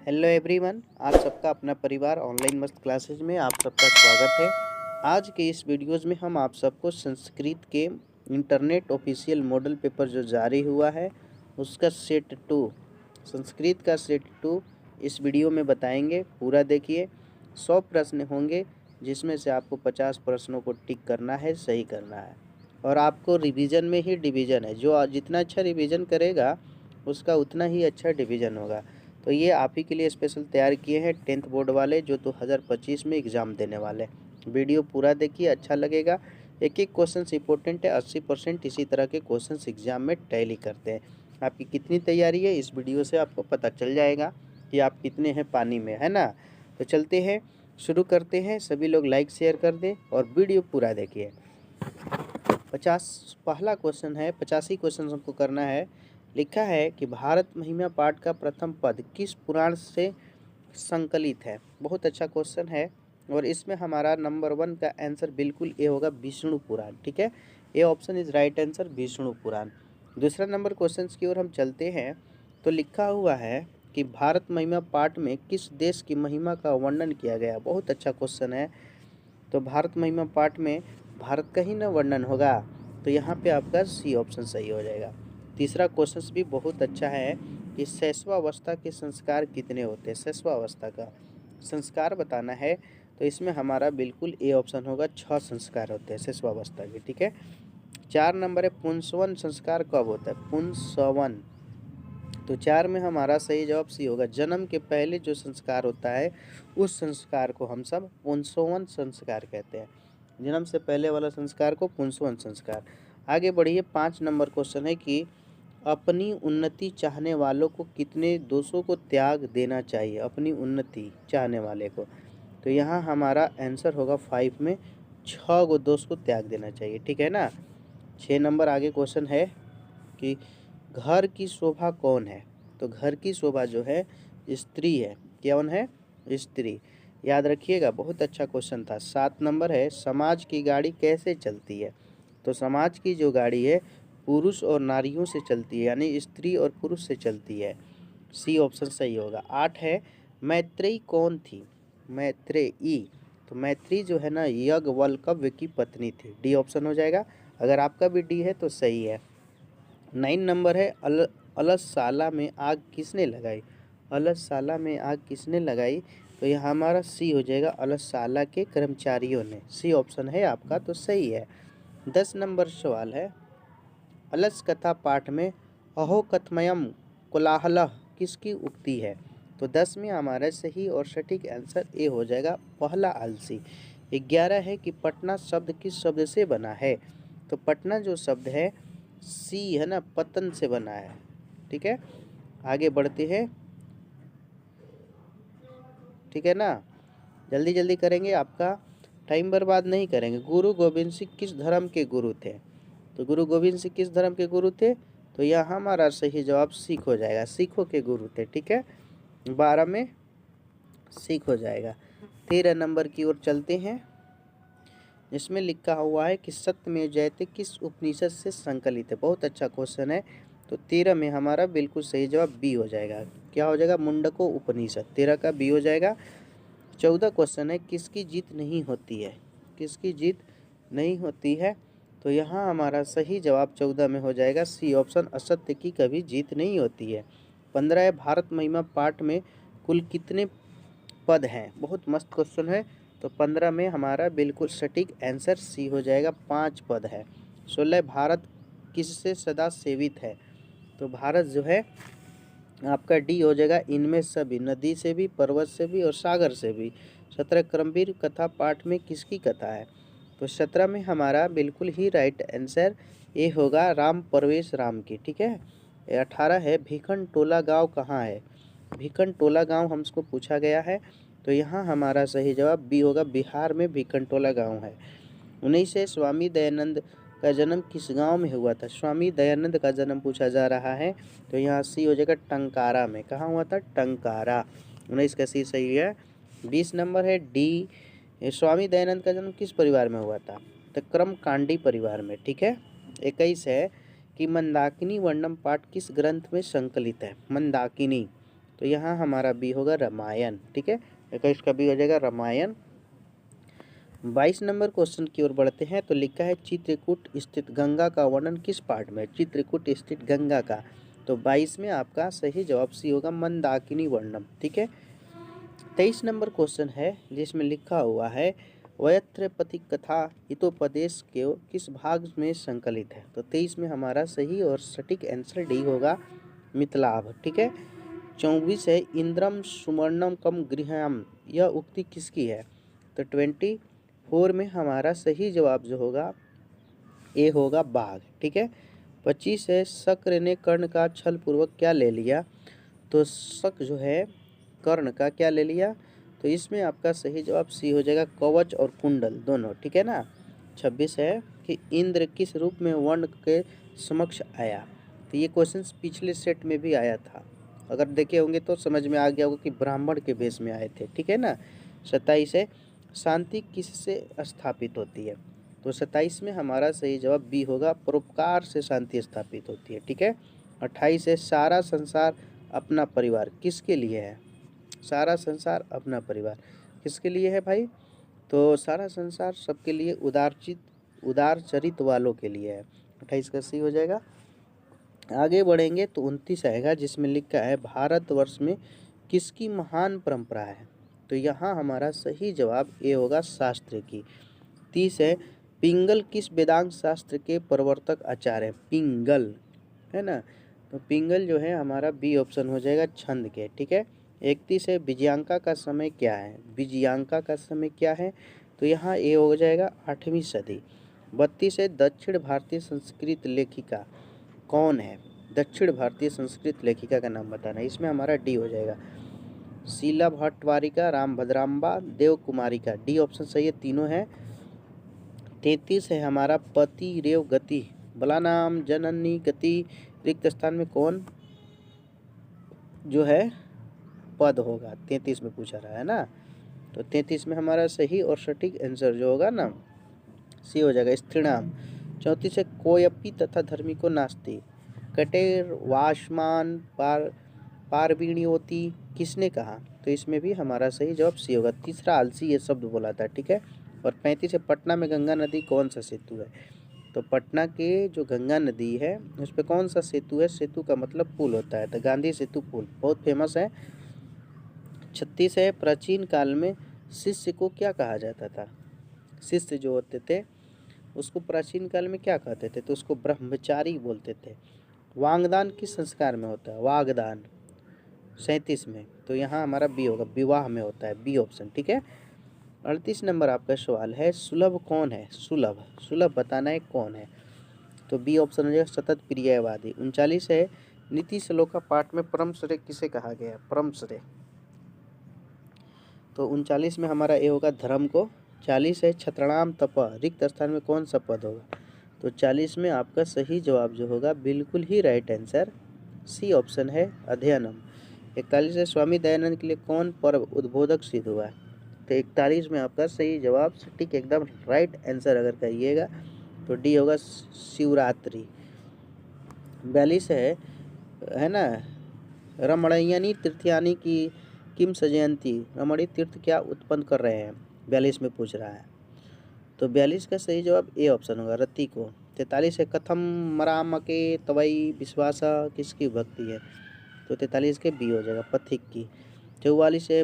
Hello everyone, आप सबका अपना परिवार ऑनलाइन मस्त क्लासेज में आप सबका स्वागत है। आज के इस वीडियोज़ में हम आप सबको संस्कृत के इंटरनेट ऑफिशियल मॉडल पेपर जो जारी हुआ है उसका सेट 2 संस्कृत का सेट 2 इस वीडियो में बताएंगे। पूरा देखिए। 100 प्रश्न होंगे जिसमें से आपको 50 प्रश्नों को टिक करना है, सही करना है। और आपको रिवीजन में ही डिवीज़न है, जो जितना अच्छा रिवीजन करेगा उसका उतना ही अच्छा डिवीज़न होगा। तो ये आप ही के लिए स्पेशल तैयार किए हैं 10th बोर्ड वाले जो 2025 में एग्ज़ाम देने वाले। वीडियो पूरा देखिए, अच्छा लगेगा। एक एक क्वेश्चन इंपॉर्टेंट है, 80% इसी तरह के क्वेश्चन एग्ज़ाम में टैली करते हैं। आपकी कितनी तैयारी है इस वीडियो से आपको पता चल जाएगा कि आप कितने हैं पानी में, है ना। तो चलते हैं, शुरू करते हैं। सभी लोग लाइक शेयर कर दें और वीडियो पूरा देखिए। पहला क्वेश्चन है, 85 क्वेश्चन हमको करना है। लिखा है कि भारत महिमा पाठ का प्रथम पद किस पुराण से संकलित है। बहुत अच्छा क्वेश्चन है और इसमें हमारा नंबर 1 का आंसर बिल्कुल ए होगा, विष्णु पुराण। ठीक है, A option is right answer, Vishnu Purana. दूसरा नंबर क्वेश्चन की ओर हम चलते हैं। तो लिखा हुआ है कि भारत महिमा पाठ में किस देश की महिमा का वर्णन किया गया। बहुत अच्छा क्वेश्चन है। तो भारत महिमा पाठ में भारत का ही ना वर्णन होगा, तो यहाँ पे आपका सी ऑप्शन सही हो जाएगा। तीसरा क्वेश्चन भी बहुत अच्छा है कि शैशवावस्था के संस्कार कितने होते हैं। शैशवावस्था का संस्कार बताना है, तो इसमें हमारा बिल्कुल ए ऑप्शन होगा, 6 संस्कार होते हैं शैशवावस्था के। ठीक है। 4 नंबर है पुंसवन संस्कार कब होता है। पुंसवन, तो 4 में हमारा सही जवाब सी होगा। जन्म के पहले जो संस्कार होता है उस संस्कार को हम सब पुंसवन संस्कार कहते हैं। जन्म से पहले वाला संस्कार को पुंसवन संस्कार। आगे बढ़िए। 5 नंबर क्वेश्चन है कि अपनी उन्नति चाहने वालों को कितने दोषों को त्याग देना चाहिए। अपनी उन्नति चाहने वाले को, तो यहाँ हमारा आंसर होगा 5 में 6 गो दोष को त्याग देना चाहिए। ठीक है ना। 6 नंबर आगे क्वेश्चन है कि घर की शोभा कौन है। तो घर की शोभा जो है स्त्री है। कौन है? स्त्री। याद रखिएगा, बहुत अच्छा क्वेश्चन था। 7 नंबर है समाज की गाड़ी कैसे चलती है। तो समाज की जो गाड़ी है पुरुष और नारियों से चलती है, यानी स्त्री और पुरुष से चलती है। सी ऑप्शन सही होगा। 8 है मैत्रेयी कौन थी। मैत्रेयी, तो मैत्री जो है ना याज्ञवल्क्य की पत्नी थी। डी ऑप्शन हो जाएगा। अगर आपका भी डी है तो सही है। 9 नंबर है अलसशाला में आग किसने लगाई। अलसशाला में आग किसने लगाई, तो यह हमारा सी हो जाएगा, अलसशाला के कर्मचारियों ने। सी ऑप्शन है आपका, तो सही है। 10 नंबर सवाल है अलस कथा पाठ में अहो कथमयम कोलाहल किसकी उक्ति है। तो 10 में हमारा सही और सटीक आंसर ए हो जाएगा, पहला आलसी। 11 है कि पटना शब्द किस शब्द से बना है। तो पटना जो शब्द है सी है ना, पतन से बना है। ठीक है, आगे बढ़ते हैं। ठीक है ना, जल्दी जल्दी करेंगे, आपका टाइम बर्बाद नहीं करेंगे। गुरु गोविंद सिंह किस धर्म के गुरु थे। तो गुरु गोविंद सिंह किस धर्म के गुरु थे, तो यह हमारा सही जवाब सिख हो जाएगा, सिखों के गुरु थे। ठीक है, 12 में सिख हो जाएगा। 13 नंबर की ओर चलते हैं, जिसमें लिखा हुआ है कि सत्यमेव जयते किस उपनिषद से संकलित है। बहुत अच्छा क्वेश्चन है। तो 13 में हमारा बिल्कुल सही जवाब बी हो जाएगा। क्या हो जाएगा, मुंडको उपनिषद। 13 का बी हो जाएगा। 14 क्वेश्चन है किसकी जीत नहीं होती है। किसकी जीत नहीं होती है, तो यहाँ हमारा सही जवाब 14 में हो जाएगा, सी ऑप्शन, असत्य की कभी जीत नहीं होती है। 15 है भारत महिमा पाठ में कुल कितने पद हैं। बहुत मस्त क्वेश्चन है। तो 15 में हमारा बिल्कुल सटीक आंसर सी हो जाएगा, 5 पद है। 16 भारत किससे सदा सेवित है। तो भारत जो है आपका डी हो जाएगा, इनमें सभी, नदी से भी, पर्वत से भी और सागर से भी। 17 क्रमवीर कथा पाठ में किसकी कथा है। तो 17 में हमारा बिल्कुल ही राइट आंसर ए होगा, राम परवेश राम की। ठीक है। 18 है भिखन टोला गांव कहाँ है। भिखन टोला गांव हमको पूछा गया है, तो यहाँ हमारा सही जवाब बी होगा, बिहार में भिखन टोला गांव है। 19 है स्वामी दयानंद का जन्म किस गांव में हुआ था। स्वामी दयानंद का जन्म पूछा जा रहा है, तो यहाँ सी हो जाएगा, टंकारा में। कहाँ हुआ था, टंकारा। 19 का सी सही है। 20 नंबर है डी, स्वामी दयानंद का जन्म किस परिवार में हुआ था, तो क्रमकांडी परिवार में। ठीक है। 21 है कि मंदाकिनी वर्णम पाठ किस ग्रंथ में संकलित है। मंदाकिनी, तो यहाँ हमारा बी होगा रामायण। ठीक है, 21 का बी हो जाएगा रामायण। 22 नंबर क्वेश्चन की ओर बढ़ते हैं। तो लिखा है चित्रकूट स्थित गंगा का वर्णन किस पाठ में? चित्रकूट स्थित गंगा का, तो 22 में आपका सही जवाब सी होगा मंदाकिनी वर्णम। ठीक है, 23 नंबर क्वेश्चन है जिसमें लिखा हुआ है वयत्रपति कथा हितोपदेश के किस भाग में संकलित है? तो 23 में हमारा सही और सटीक आंसर डी होगा मिथिलाभ। ठीक है, 24 है इंद्रम सुवर्णम कम गृहम, यह उक्ति किसकी है? तो 24 में हमारा सही जवाब जो होगा ए होगा बाघ। ठीक है, 25 है शक्र ने कर्ण का छल पूर्वक क्या ले लिया? तो शक जो है कर्ण का क्या ले लिया? तो इसमें आपका सही जवाब सी हो जाएगा कवच और कुंडल दोनों। ठीक है ना। 26 है कि इंद्र किस रूप में वर्ण के समक्ष आया? तो ये क्वेश्चन पिछले सेट में भी आया था, अगर देखे होंगे तो समझ में आ गया होगा कि ब्राह्मण के भेष में आए थे। ठीक है ना। 27 है शांति किससे स्थापित होती है? तो 27 में हमारा सही जवाब बी होगा परोपकार से शांति स्थापित होती है। ठीक है, 28 है सारा संसार अपना परिवार किसके लिए है? सारा संसार अपना परिवार किसके लिए है भाई? तो सारा संसार सबके लिए उदार चरित वालों के लिए है। 28 का सी हो जाएगा। आगे बढ़ेंगे तो 29 आएगा जिसमें लिखा है भारतवर्ष में किसकी महान परंपरा है? तो यहाँ हमारा सही जवाब ए होगा शास्त्र की। 30 है पिंगल किस वेदांत शास्त्र के प्रवर्तक आचार्य है? पिंगल है ना, तो पिंगल जो है हमारा बी ऑप्शन हो जाएगा छंद के। ठीक है, 31 है विजयांका का समय क्या है? विजयांका का समय क्या है? तो यहाँ ए हो जाएगा 8वीं सदी। 32 है दक्षिण भारतीय संस्कृत लेखिका कौन है? दक्षिण भारतीय संस्कृत लेखिका का नाम बताना है, इसमें हमारा डी हो जाएगा शीला भट्टवारिका, राम भद्राम्बा, देव कुमारिका, डी ऑप्शन सही है, तीनों है। 33 है हमारा पति रेव गति बलानाम जननी गति रिक्त स्थान में कौन जो है पद होगा? 33 में पूछा रहा है ना, तो 33 में हमारा सही और सटीक आंसर जो होगा ना सी हो जाएगा स्त्रीणाम। 34 है कोयपी तथा धर्मिको नास्ति कटेर वाशमान पारवीणियोति किसने कहा? तो इसमें भी हमारा सही जवाब सी होगा, तीसरा आलसी ये शब्द बोला था। ठीक है, और 35 है पटना में गंगा नदी कौन सा सेतु है? तो पटना के जो गंगा नदी है उस पर कौन सा सेतु है? सेतु का मतलब पुल होता है, तो गांधी सेतु पुल बहुत फेमस है। 36 है प्राचीन काल में शिष्य को क्या कहा जाता था? शिष्य जो होते थे उसको प्राचीन काल में क्या कहते थे? तो उसको ब्रह्मचारी बोलते थे। वांगदान किस संस्कार में होता है? वागदान 37 में, तो यहाँ हमारा बी होगा विवाह में होता है, बी ऑप्शन। ठीक है, 38 नंबर आपका सवाल है सुलभ कौन है? सुलभ सुलभ बताना है कौन है? तो बी ऑप्शन हो जाएगा सतत प्रियवादी। 39 है नीति श्लोका पाठ में परम श्रेय किसे कहा गया? परम श्रेय, तो 39 में हमारा ए होगा धर्म को। 40 है छत्रणाम तप रिक्त स्थान में कौन सा पद होगा? तो 40 में आपका सही जवाब जो होगा बिल्कुल ही राइट आंसर सी ऑप्शन है अध्ययनम। 41 है स्वामी दयानंद के लिए कौन पर्व उद्बोधक सिद्ध हुआ है? तो 41 में आपका सही जवाब सटीक एकदम राइट आंसर अगर कहिएगा तो डी होगा शिवरात्रि। 42 है ना रमणीयनी तीर्थयानी की किम सजयंती, रमणी तीर्थ क्या उत्पन्न कर रहे हैं? 42 में पूछ रहा है, तो 42 का सही जवाब ए ऑप्शन होगा रति को। 43 है कथम मरामके तवई विश्वासा किसकी भक्ति है? तो 43 के बी हो जाएगा पथिक की। 44 है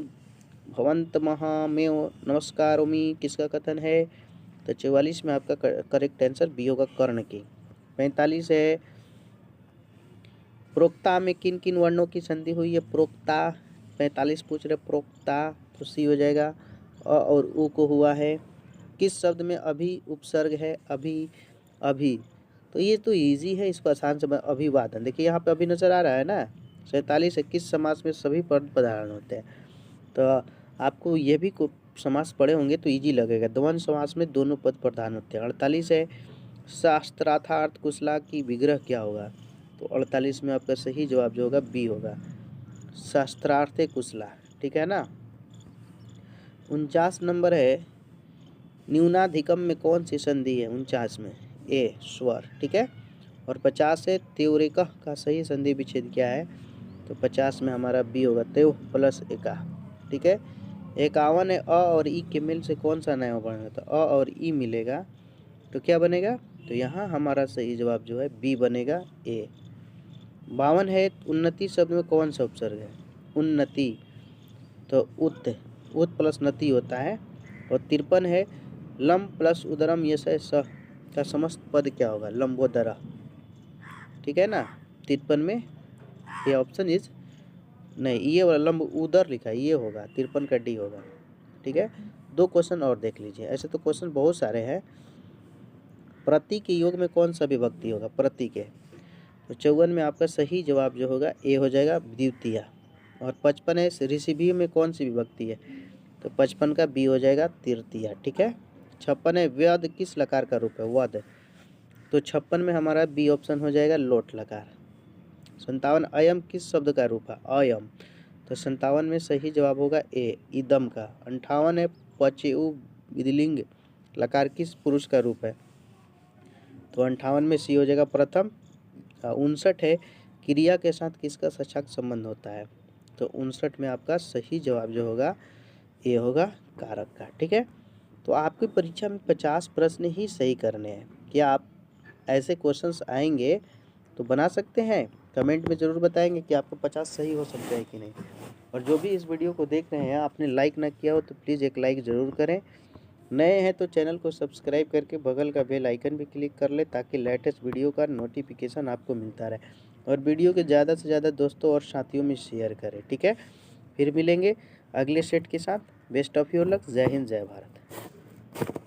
भवंत महामेव नमस्कारोमि किसका कथन है? तो 44 में आपका करेक्ट आंसर बी होगा कर्ण की। 45 है प्रोक्ता में किन किन वर्णों की संधि हुई है? प्रोक्ता 45 पूछ रहे प्रोक्ता, तो सी हो जाएगा। अ और उ को हुआ है। किस शब्द में अभी उपसर्ग है? अभी अभी, तो ये तो इजी है, इसको आसान से अभिवादन। देखिए यहाँ पे अभी नजर आ रहा है ना। 47 है किस समास में सभी पद प्रधान होते हैं? तो आपको ये भी समास पढ़े होंगे तो इजी लगेगा, द्वंद्व समास में दोनों पद प्रधान होते हैं। 48 है शास्त्रार्थ कुशला की विग्रह क्या होगा? तो 48 में आपका सही जवाब जो होगा बी होगा शास्त्रार्थे कुशला। ठीक है ना। 49 नंबर है न्यूनाधिकम में कौन सी संधि है? 49 में ए स्वर। ठीक है, और 50 है त्योरेकः का सही संधि विच्छेद क्या है? तो 50 में हमारा बी होगा 23 प्लस 1। ठीक है, 51 है, अ और ई के मेल से कौन सा नया बनेगा, तो अ और ई मिलेगा तो क्या बनेगा, तो यहाँ हमारा सही जवाब जो है बी बनेगा ए। 52 है, उन्नति शब्द में कौन सा उपसर्ग है, उन्नति, तो उत प्लस नति होता है। और 53 है, लम प्लस उदरम यश स का समस्त पद क्या होगा, लंबोदरा। ठीक है ना, 53 में ये ऑप्शन इज नहीं, ये वाला लंब उदर लिखा है, ये होगा 53 का डी होगा। ठीक है, 2 क्वेश्चन और देख लीजिए, ऐसे तो क्वेश्चन बहुत सारे हैं। प्रति के योग में कौन सा विभक्ति होगा, प्रति के, तो 54 में आपका सही जवाब जो होगा ए हो जाएगा, द्वितीय। और 55 है, ऋषिभी में कौन सी विभक्ति है, तो 55 का बी हो जाएगा, तृतीय। ठीक है, 56 है, व्यद किस लकार का रूप है, वद, तो 56 में हमारा बी ऑप्शन हो जाएगा, लोट लकार। 57 अयम किस शब्द का रूप है, अयम, तो 57 में सही जवाब होगा ए, इदम का। 58 है, पचेउ विधिलिंग लकार किस पुरुष का रूप है, तो 58 में सी हो जाएगा, प्रथम। 59 है, क्रिया के साथ किसका सचाक संबंध होता है, तो 59 में आपका सही जवाब जो होगा ये होगा, कारक का। ठीक है, तो आपकी परीक्षा में 50 प्रश्न ही सही करने हैं। क्या आप ऐसे क्वेश्चंस आएंगे तो बना सकते हैं, कमेंट में ज़रूर बताएंगे कि आपको 50 सही हो सकते हैं कि नहीं। और जो भी इस वीडियो को देख रहे हैं, आपने लाइक ना किया हो तो प्लीज़ एक लाइक ज़रूर करें। नए हैं तो चैनल को सब्सक्राइब करके बगल का बेल आइकन भी क्लिक कर ले, ताकि लेटेस्ट वीडियो का नोटिफिकेशन आपको मिलता रहे। और वीडियो के ज़्यादा से ज़्यादा दोस्तों और साथियों में शेयर करें। ठीक है, फिर मिलेंगे अगले सेट के साथ। Best of your luck. जय हिंद, जय भारत।